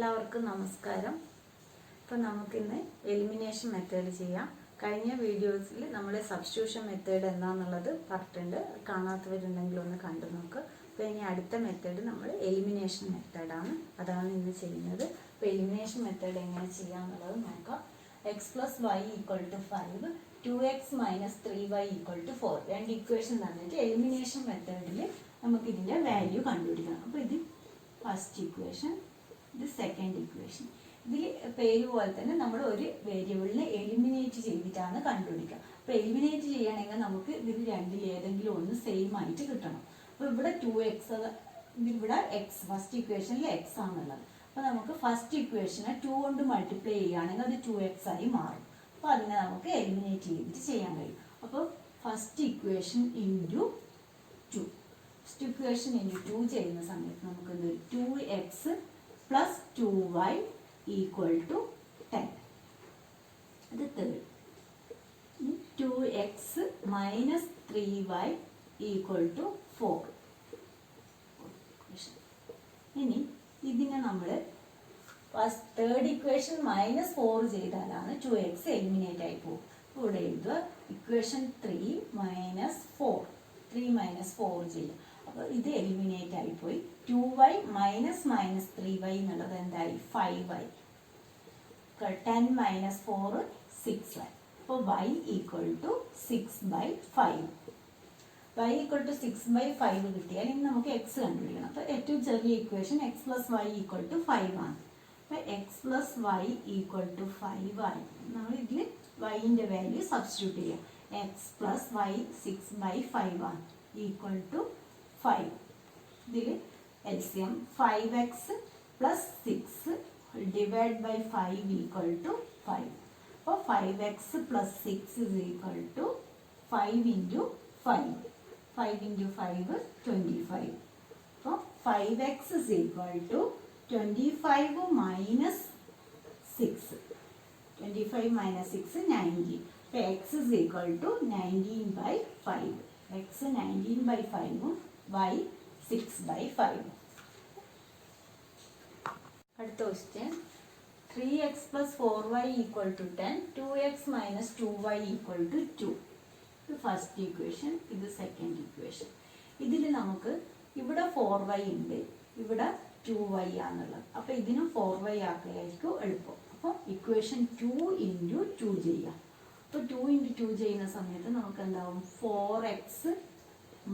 എല്ലാവർക്കും നമസ്കാരം. ഇപ്പോൾ നമുക്കിന്ന് എലിമിനേഷൻ മെത്തേഡ് ചെയ്യാം. കഴിഞ്ഞ വീഡിയോസിൽ നമ്മൾ സബ്സ്റ്റിറ്റ്യൂഷൻ മെത്തേഡ് എന്താണെന്നുള്ളത് പറഞ്ഞിട്ടുണ്ട്. കാണാത്തവരുണ്ടെങ്കിൽ ഒന്ന് കണ്ടു നോക്ക്. അപ്പോൾ ഇനി അടുത്ത മെത്തേഡ് നമ്മൾ എലിമിനേഷൻ മെത്തേഡാണ്, അതാണ് ഇന്ന് ചെയ്യുന്നത്. അപ്പോൾ എലിമിനേഷൻ മെത്തേഡ് എങ്ങനെ ചെയ്യാമെന്നുള്ളത് നോക്കാം. X plus y equal to 5, 2x minus 3y equal to 4 രണ്ട് ഇക്വേഷൻ തന്നിട്ട് എലിമിനേഷൻ മെത്തേഡിൽ നമുക്കിതിൻ്റെ വാല്യൂ കണ്ടുപിടിക്കണം. അപ്പോൾ ഇത് ഫസ്റ്റ് ഇക്വേഷൻ, ഇത് സെക്കൻഡ് ഇക്വേഷൻ. ഇതിൽ പേര് പോലെ തന്നെ നമ്മൾ ഒരു വേരിയബിളിനെ എലിമിനേറ്റ് ചെയ്തിട്ടാണ് കണ്ടുപിടിക്കുക. അപ്പോൾ എലിമിനേറ്റ് ചെയ്യണമെങ്കിൽ നമുക്ക് ഇതിൽ രണ്ടിൽ ഏതെങ്കിലും ഒന്ന് സെയിം ആയിട്ട് കിട്ടണം. അപ്പോൾ ഇവിടെ 2x, ഇവിടെ എക്സ്, ഫസ്റ്റ് ഇക്വേഷനിൽ എക്സ് ആണുള്ളത്. അപ്പോൾ നമുക്ക് ഫസ്റ്റ് ഇക്വേഷനെ 2 കൊണ്ട് മൾട്ടിപ്ലൈ ചെയ്യുകയാണെങ്കിൽ അത് 2x ആയി മാറും. അപ്പോൾ അതിനെ നമുക്ക് എലിമിനേറ്റ് ചെയ്തിട്ട് ചെയ്യാൻ കഴിയും. അപ്പോൾ first equation into 2, first equation into 2 ചെയ്യുന്ന സമയത്ത് നമുക്ക് 2x plus 2y equal to 10. അത് third. 2x minus 3y equal to 4. ഇനി ഇതിനെ നമ്മൾ ഫസ്റ്റ് തേർഡ് ഇക്വേഷൻ മൈനസ് 4 ചെയ്താലാണ് 2x എലിമിനേറ്റ് ആയി പോകും. ഇവിടെ എഴുതുക ഇക്വേഷൻ 3 മൈനസ് 4, 3 മൈനസ് 4 ചെയ്യും. അപ്പോൾ ഇത് എലിമിനേറ്റ് ആയിപ്പോയി. 2y മൈനസ് 3y എന്നുള്ളത് എന്തായി? 5y. 10 minus 4 6y. അപ്പോൾ y equal to 6/5. y equal to 6/5 കിട്ടിയാൽ ഇനി നമുക്ക് x കണ്ടുപിടിക്കണം. അപ്പോൾ ഏറ്റവും ചെറിയ equation x plus y equal to 5 ആണ്. അപ്പോൾ x plus y equal to 5 ആയി. നമ്മൾ ഇതിൽ yൻ്റെ വാല്യൂ സബ്സ്റ്റിറ്റ്യൂട്ട് ചെയ്യാം. x പ്ലസ് വൈ 6/5 ആണ് ഈക്വൽ ടു 5. ഇതിൽ LCM 5x plus 6 divide by 5 equal to 5. അപ്പോൾ 5x plus 6 is equal to 5 into 5. 5 into 5 25. അപ്പോൾ 5x is equal to 25 minus 6. 25 minus 6 19. അപ്പോൾ x is equal to 19/5. x 19/5 y 6/5. അടുത്ത question, 3x plus 4y equal to 10, 2x minus 2y equal to 2. ഇത് first equation, ഇത് second equation. ഇതിൽ നമുക്ക് ഇവിടെ 4y ഉണ്ട്, ഇവിടെ 2y ആണുള്ളത്. അപ്പോൾ ഇതിനും 4y ആക്കുകയായിരിക്കും എളുപ്പം. അപ്പോൾ ഇക്വേഷൻ 2 ഇൻറ്റു 2 ചെയ്യാം. അപ്പോൾ 2 ഇൻറ്റു 2 ചെയ്യുന്ന സമയത്ത് നമുക്ക് എന്താവും? 4x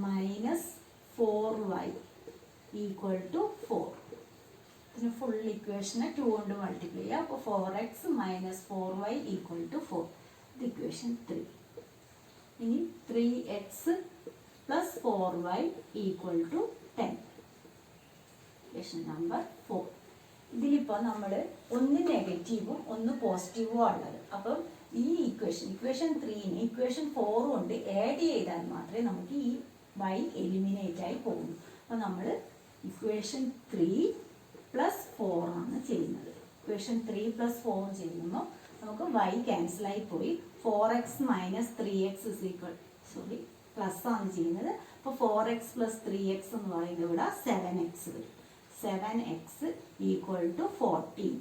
minus 4y equal to 4. ഇതിന് ഫുൾ ഇക്വേഷനെ 2 കൊണ്ട് മൾട്ടിപ്ലൈ ചെയ്യുക. അപ്പോൾ 4x minus 4y equal to 4. ഇത് ഇക്വേഷൻ 3. ഇനി 3x plus 4y equal to 10. Equation number 4. ഇതിലിപ്പോൾ നമ്മൾ ഒന്ന് നെഗറ്റീവും ഒന്ന് പോസിറ്റീവും ഉള്ളത്. അപ്പം ഈ ഇക്വേഷൻ 3നെ ഇക്വേഷൻ 4 കൊണ്ട് ആഡ് ചെയ്താൽ മാത്രമേ നമുക്ക് ഈ y എലിമിനേറ്റ് ആയി പോകുന്നു. അപ്പോൾ നമ്മൾ ഇക്വേഷൻ 3 പ്ലസ് 4 ആണ് ചെയ്യുന്നത്. ഇക്വേഷൻ 3 പ്ലസ് 4 ചെയ്യുമ്പോൾ നമുക്ക് y ക്യാൻസലായി പോയി. 4x minus 3x is equal, sorry plus ആണ് ചെയ്യുന്നത്. അപ്പോൾ 4x പ്ലസ് 3x എന്ന് പറയുന്നത് ഇവിടെ 7x വരും. 7x equal to 14.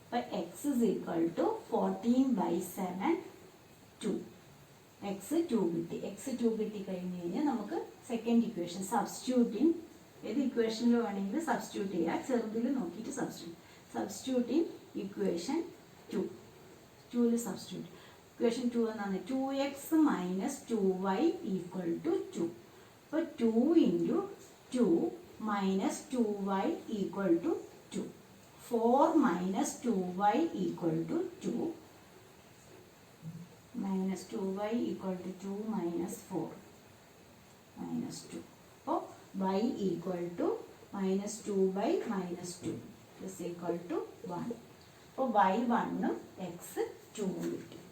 അപ്പോൾ x is equal to 14/7 2. x 2 കിട്ടി. x 2 കിട്ടി കഴിഞ്ഞ് കഴിഞ്ഞാൽ നമുക്ക് സെക്കൻഡ് ഇക്വേഷൻ സബ്സ്റ്റിറ്റ്യൂട്ടിങ്, ഏത് ഇക്വേഷനിൽ വേണമെങ്കിൽ സബ്സ്റ്റിറ്റ്യൂട്ട് ചെയ്യുക. ചെറുതിൽ നോക്കിയിട്ട് സബ്സ്റ്റിറ്റ്യൂട്ടിങ് ഇക്വേഷൻ 2. 2ൽ സബ്സ്റ്റിറ്റ്യൂട്ട്. ഇക്വേഷൻ 2 എന്നാണ് 2x minus 2y equal to 2. അപ്പോൾ 2 into 2 minus 2y equal to 2. 4 minus 2y equal to 2. Minus 2y equal to 2 minus 4 minus 2. അപ്പോൾ y equal to minus 2/-2 is equal to 1. അപ്പോൾ y 1ഉം x 2ഉം കിട്ടും.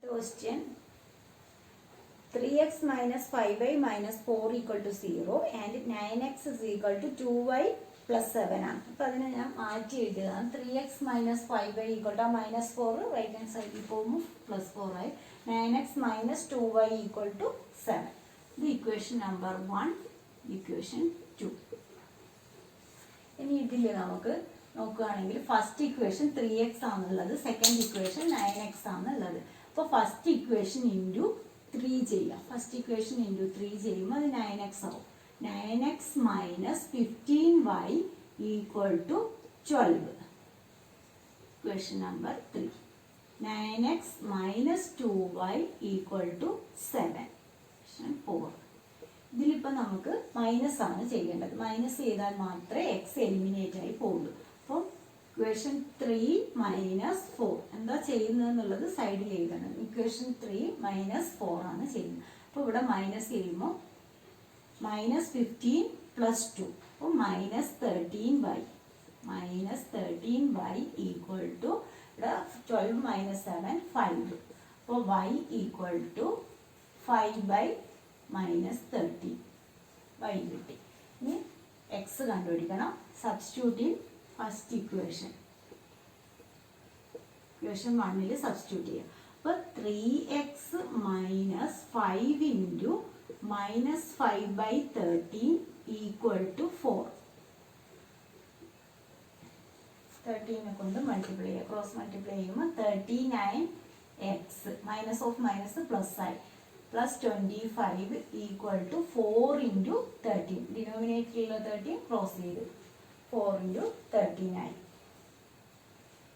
Question, 3x minus 5y minus 4 equal to 0 and 9x is equal to 2y plus 7 ആണ്. അപ്പോൾ അതിനെ ഞാൻ മാറ്റി എഴുതിയതാണ്. 3x minus 5y equal to minus 4 right hand സൈഡിൽ പോകുമ്പോൾ പ്ലസ് 4 ആയി. 9x minus 2y equal to 7. ഇത് ഇക്വേഷൻ നമ്പർ 1. ഇക്വേഷൻ 2. ഇതിൽ നമുക്ക് നോക്കുകയാണെങ്കിൽ ഫസ്റ്റ് ഇക്വേഷൻ 3x ആണുള്ളത്, സെക്കൻഡ് ഇക്വേഷൻ 9x ആണുള്ളത്. അപ്പോൾ ഫസ്റ്റ് ഇക്വേഷൻ ഇൻറ്റു 3 ചെയ്യാം. ഫസ്റ്റ് ഇക്വേഷൻ ഇൻറ്റു 3 ചെയ്യുമ്പോൾ അത് 9x ആവും. 9x minus 15y equal to 12. Equation number 3. 9x minus 2y equal to 7. Equation 4. ഇതിലിപ്പോൾ നമുക്ക് മൈനസ് ആണ് ചെയ്യേണ്ടത്. മൈനസ് ചെയ്താൽ മാത്രമേ എക്സ് എലിമിനേറ്റ് ആയി പോകുള്ളൂ. അപ്പോൾ ഇക്വേഷൻ 3 മൈനസ് 4 എന്താ ചെയ്യുന്നത് എന്നുള്ളത് സൈഡിൽ എഴുതണം. ഇക്വേഷൻ 3 മൈനസ് 4 ആണ് ചെയ്യുന്നത്. അപ്പോൾ ഇവിടെ മൈനസ് ചെയ്യുമ്പോൾ മൈനസ് 15 പ്ലസ് 2, അപ്പോൾ minus 13y. Minus 13y equal to ഇവിടെ 12 മൈനസ് 7 5. അപ്പോൾ y equal to 5 minus 13 y കിട്ടി. ഇനി എക്സ് കണ്ടുപിടിക്കണം. Substitute in first equation. Equation 1 substitute ചെയ്യാം. അപ്പോൾ 3x minus 5 into minus 5/13 equal to 4. 13 കൊണ്ട് മൾട്ടിപ്ലൈ ചെയ്യുക. ക്രോസ് മൾട്ടിപ്ലൈ ചെയ്യുമ്പോൾ 39x minus of minus plus ആയി. Plus 25 equal to 4 into 13. ഡിനോമിനേറ്ററിലുള്ള 13 ക്രോസ് ചെയ്ത് 4 ഇൻറ്റു 13 ആയി.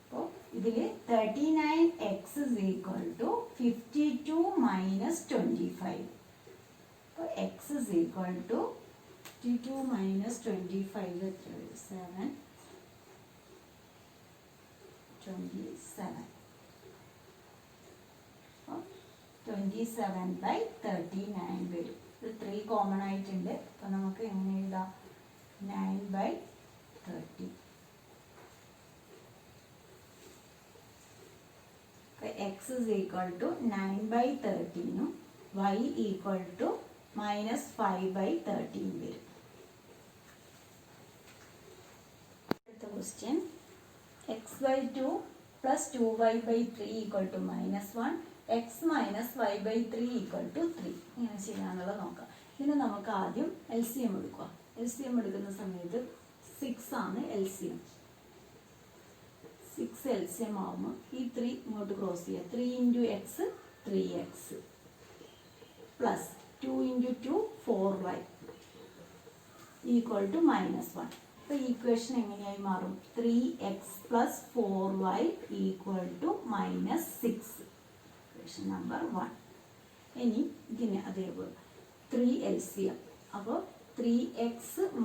അപ്പോൾ ഇതിൽ 39x is equal to 52 minus 25. അപ്പോൾ x is equal to 52 minus 25 എത്ര വരും? 7 27. 27/39 വരും. ഇത് 3 കോമൺ ആയിട്ടുണ്ട്. അപ്പോൾ നമുക്ക് എങ്ങനെ എഴുതാം? 9/30. x is equal to 9/13 y equal to minus 5/13 വരും. അടുത്ത question x/2 plus 2y/3 equal to minus 1, x minus y/3 equal to 3. ഇങ്ങനെ ചെയ്യാനുള്ളത് നോക്കാം. ഇതിന് നമുക്ക് ആദ്യം LCM എടുക്കുക. LCM എടുക്കുന്ന സമയത്ത് 6 ആണ് LCM. 6 LCM ആവുമ്പോൾ ഈ 3 ഇങ്ങോട്ട് ക്രോസ് ചെയ്യുക. 3 into x 3x plus 2 into 2 4y equal to minus 1. അപ്പോൾ ഈക്വേഷൻ എങ്ങനെയായി മാറും? 3x plus 4y equal to minus 6. Equation number 1. ഇനി ഇതിന് അതേപോലെ 3 LCM. അപ്പോൾ 3x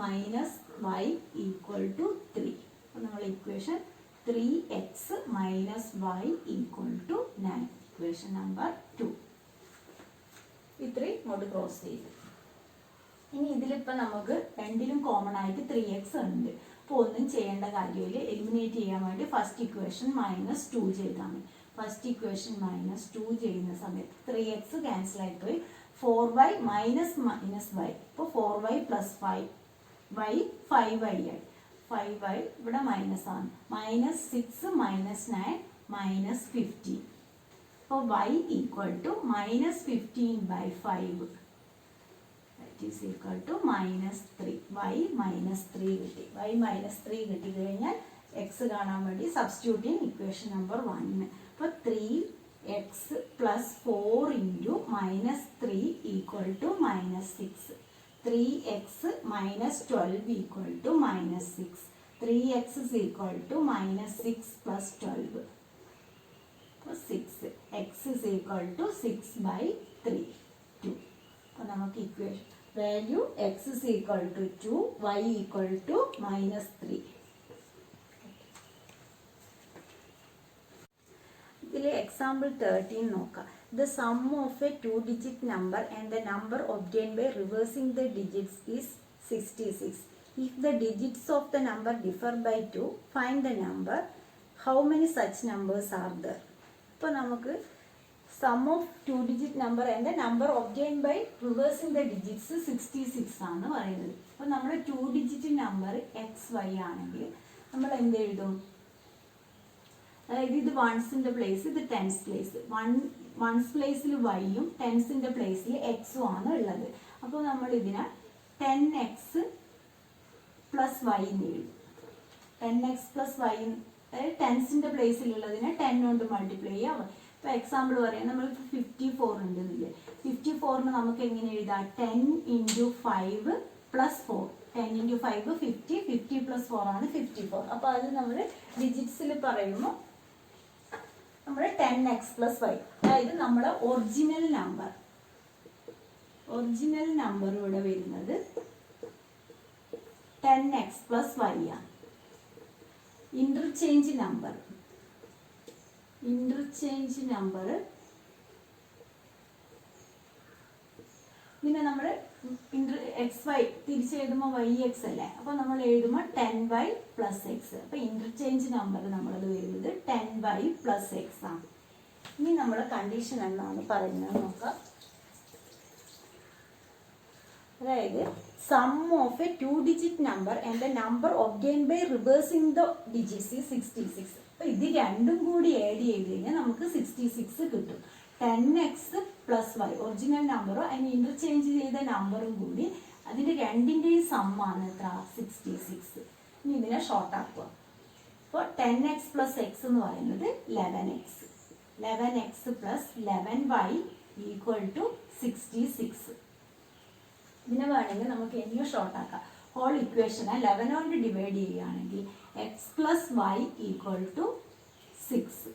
minus y equal to 3. അപ്പോൾ നമ്മൾ equation 3x minus y equal to 9. Equation number 2. ഇത്രയും ഇങ്ങോട്ട് ക്രോസ് ചെയ്തു. ഇനി ഇതിലിപ്പോൾ നമുക്ക് രണ്ടിലും കോമൺ ആയിട്ട് 3x ഉണ്ട്. അപ്പോൾ ഒന്നും ചെയ്യേണ്ട കാര്യമില്ല. എലിമിനേറ്റ് ചെയ്യാൻ വേണ്ടി ഫസ്റ്റ് ഇക്വേഷൻ മൈനസ് 2 ചെയ്താൽ മതി. ഫസ്റ്റ് ഇക്വേഷൻ മൈനസ് 2 ചെയ്യുന്ന സമയത്ത് 3x ക്യാൻസൽ ആയിപ്പോയി. 4y minus minus y. ഇപ്പോൾ 4y പ്ലസ് 5y 5y ആയി. 5y ഇവിടെ മൈനസ് ആണ്. Minus 6 minus 9 minus 15. അപ്പോൾ y equal to minus 15/5 is equal to minus 3. y minus 3 കിട്ടി. y മൈനസ് 3 കിട്ടിക്കഴിഞ്ഞാൽ എക്സ് കാണാൻ വേണ്ടി സബ്സ്റ്റിറ്റ്യൂട്ട് ഇൻ ഇക്വേഷൻ നമ്പർ 1. അപ്പോൾ 3x plus 4 into minus 3 equal to minus 6. 3x minus 12 equal to minus 6. 3x is equal to minus 6 plus 12. So 6. X is equal to 6/3. 2. So നമുക്ക് equation value x is equal to 2, y equal to minus 3. ഇതിൽ example 13 നോക്കാം. The sum of a 2-digit number and the number obtained by reversing the digits is 66. If the digits of the number differ by 2, find the number. How many such numbers are there? അപ്പോൾ നമുക്ക് sum of 2-digit number and the number obtained by reversing the digits 66 ആണ് പറയുന്നത്. അപ്പോൾ നമ്മൾ 2-digit number xy ആണെങ്കിൽ നമ്മൾ എന്ത് എഴുതും? അതായത് ഇത് വൺസിൻ്റെ പ്ലേസ്, ഇത് ടെൻസ് പ്ലേസ്. വൺസ് പ്ലേസിൽ വൈയും ടെൻസിൻ്റെ പ്ലേസിൽ എക്സും ആണ് ഉള്ളത്. അപ്പോൾ നമ്മൾ ഇതിനെ 10x പ്ലസ് y എന്ന് എഴുതും. 10x പ്ലസ് വൈ, അതായത് ടെൻസിൻ്റെ പ്ലേസിലുള്ളതിനെ 10 കൊണ്ട് മൾട്ടിപ്ലൈ ചെയ്യാം. ഇപ്പോൾ എക്സാമ്പിൾ പറയാം, നമ്മളിപ്പോൾ 54 ഉണ്ടെന്നില്ലേ, 54ന് നമുക്ക് എങ്ങനെ എഴുതാം? 10 ഇൻറ്റു 5 പ്ലസ് 4, 10 ഇൻറ്റു 5 50, 50 പ്ലസ് 4 ആണ് 54. അപ്പോൾ അത് നമ്മൾ ഡിജിറ്റ്സിൽ പറയുമ്പോൾ നമ്മൾ 10x പ്ലസ് വൈ, അതായത് നമ്മുടെ ഒറിജിനൽ നമ്പർ ഇവിടെ വരുന്നത് 10x പ്ലസ് വൈ ആണ്. ഇന്റർചേഞ്ച് നമ്പർ പിന്നെ നമ്മൾ എക്സ് വൈ തിരിച്ചെഴുതുമ്പോൾ വൈ എക്സ് അല്ലേ, അപ്പോൾ നമ്മൾ എഴുതുമ്പോൾ 10y പ്ലസ് എക്സ്. അപ്പോൾ ഇന്റർചേഞ്ച് നമ്പർ നമ്മളത് വരുന്നത് 10y പ്ലസ് എക്സ് ആണ്. ഇനി നമ്മൾ കണ്ടീഷൻ എന്നാണ് പറയുന്നത് നോക്കാം. അതായത് sum of a two digit number and the number obtained by reversing the digits is 66. അപ്പോൾ ഇത് രണ്ടും കൂടി ആഡ് ചെയ്ത് കഴിഞ്ഞാൽ നമുക്ക് 66 കിട്ടും. 10x പ്ലസ് വൈ ഒറിജിനൽ നമ്പറും അതിന് ഇന്റർചേഞ്ച് ചെയ്ത നമ്പറും കൂടി അതിൻ്റെ രണ്ടിൻ്റെയും സമ്മാണ് എത്ര? 66. ഇനി ഇതിനെ ഷോർട്ട് ആക്കുക. അപ്പോൾ 10x പ്ലസ് എക്സ് എന്ന് പറയുന്നത് 11x. 11x plus 11y equal to 66. ഇതിനെ വേണമെങ്കിൽ നമുക്ക് എങ്ങനെ ഷോർട്ട് ആക്കാം? ഹോൾ ഇക്വേഷനെ 11 കൊണ്ട് ഡിവൈഡ് ചെയ്യുകയാണെങ്കിൽ x plus y equal to 6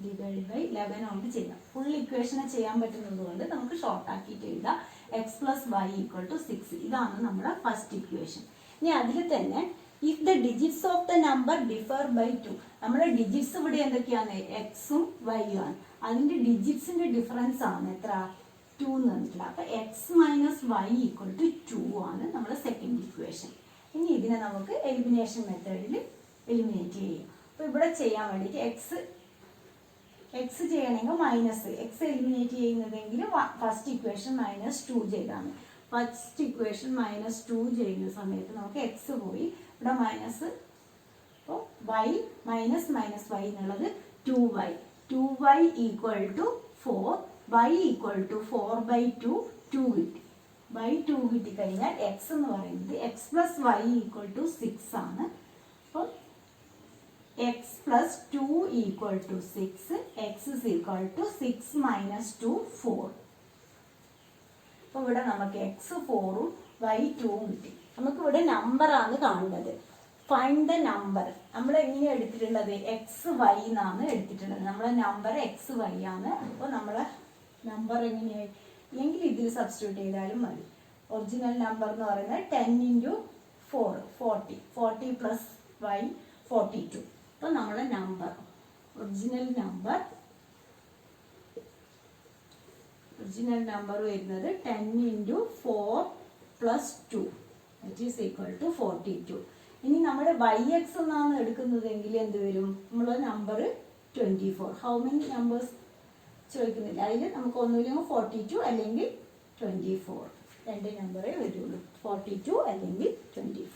divide by 11 കൊണ്ട് ചെയ്യാം. ഫുൾ ഇക്വേഷനെ ചെയ്യാൻ പറ്റുന്നത് കൊണ്ട് നമുക്ക് ഷോർട്ട് ആക്കിയിട്ട് എഴുതാം. X plus y equal to 6. ഇതാണ് നമ്മുടെ ഫസ്റ്റ് ഇക്വേഷൻ. ഇനി അതിൽ തന്നെ if the digits of the number differ by 2, നമ്മുടെ ഡിജിറ്റ്സ് ഇവിടെ എന്തൊക്കെയാണ്? എക്സും വൈയും ആണ്. അതിൻ്റെ ഡിജിറ്റ്സിൻ്റെ ഡിഫറൻസ് ആണ് എത്ര? 2 എന്ന് പറഞ്ഞിട്ടില്ല. അപ്പോൾ x minus y equal to 2 ആണ് നമ്മുടെ സെക്കൻഡ് ഇക്വേഷൻ. ഇനി ഇതിനെ നമുക്ക് എലിമിനേഷൻ മെത്തേഡിൽ എലിമിനേറ്റ് ചെയ്യാം. അപ്പോൾ ഇവിടെ ചെയ്യാൻ വേണ്ടിയിട്ട് എക്സ് ചെയ്യണമെങ്കിൽ മൈനസ് എക്സ് എലിമിനേറ്റ് ചെയ്യുന്നതെങ്കിൽ ഫസ്റ്റ് ഇക്വേഷൻ -2 ചെയ്താണ്. ഫസ്റ്റ് ഇക്വേഷൻ -2 ചെയ്യുന്ന സമയത്ത് നമുക്ക് എക്സ് പോയി ഇവിടെ മൈനസ്, അപ്പോൾ വൈ മൈനസ് വൈ എന്നുള്ളത് 2y. 2y equal to 4, y equal to 4/2, 2 കിട്ടി. by 2 കിട്ടിക്കഴിഞ്ഞാൽ എക്സ് എന്ന് പറയുന്നത് x plus y equal to 6 ആണ്. അപ്പോൾ x plus 2 equal to 6, x is equal to 6 minus 2 4. അപ്പോൾ ഇവിടെ നമുക്ക് എക്സ് 4ഉം വൈ 2ഉം കിട്ടി. നമുക്കിവിടെ നമ്പറാണ് കാണേണ്ടത്. Find the number. നമ്മൾ എങ്ങനെയാണ് എടുത്തിട്ടുള്ളത്? എക്സ് വൈ എന്നാണ് എടുത്തിട്ടുള്ളത്. നമ്മളെ നമ്പർ എക്സ് വൈ ആണ്. അപ്പോൾ നമ്മളെ നമ്പർ എങ്ങനെയായി? എങ്കിൽ ഇതിൽ സബ്സ്റ്റിറ്റ്യൂട്ട് ചെയ്താലും മതി. ഒറിജിനൽ നമ്പർ എന്ന് പറയുന്നത് 10 ഇൻറ്റു 4 40, 40 പ്ലസ് വൈ 42. അപ്പോൾ നമ്മളെ നമ്പർ ഒറിജിനൽ നമ്പർ വരുന്നത് 10 into 4 plus 2 that is equal to 42. ഇനി നമ്മുടെ വൈ എക്സ് എന്നാണ് എടുക്കുന്നതെങ്കിൽ എന്ത് വരും? നമ്മളെ നമ്പർ 24. ഹൗ മെനി നമ്പേഴ്സ് ചോദിക്കുന്നില്ല. അതിൽ നമുക്ക് ഒന്നുമില്ലെങ്കിൽ 42 അല്ലെങ്കിൽ 24, രണ്ട് നമ്പറേ വരുള്ളൂ. 42 അല്ലെങ്കിൽ 24.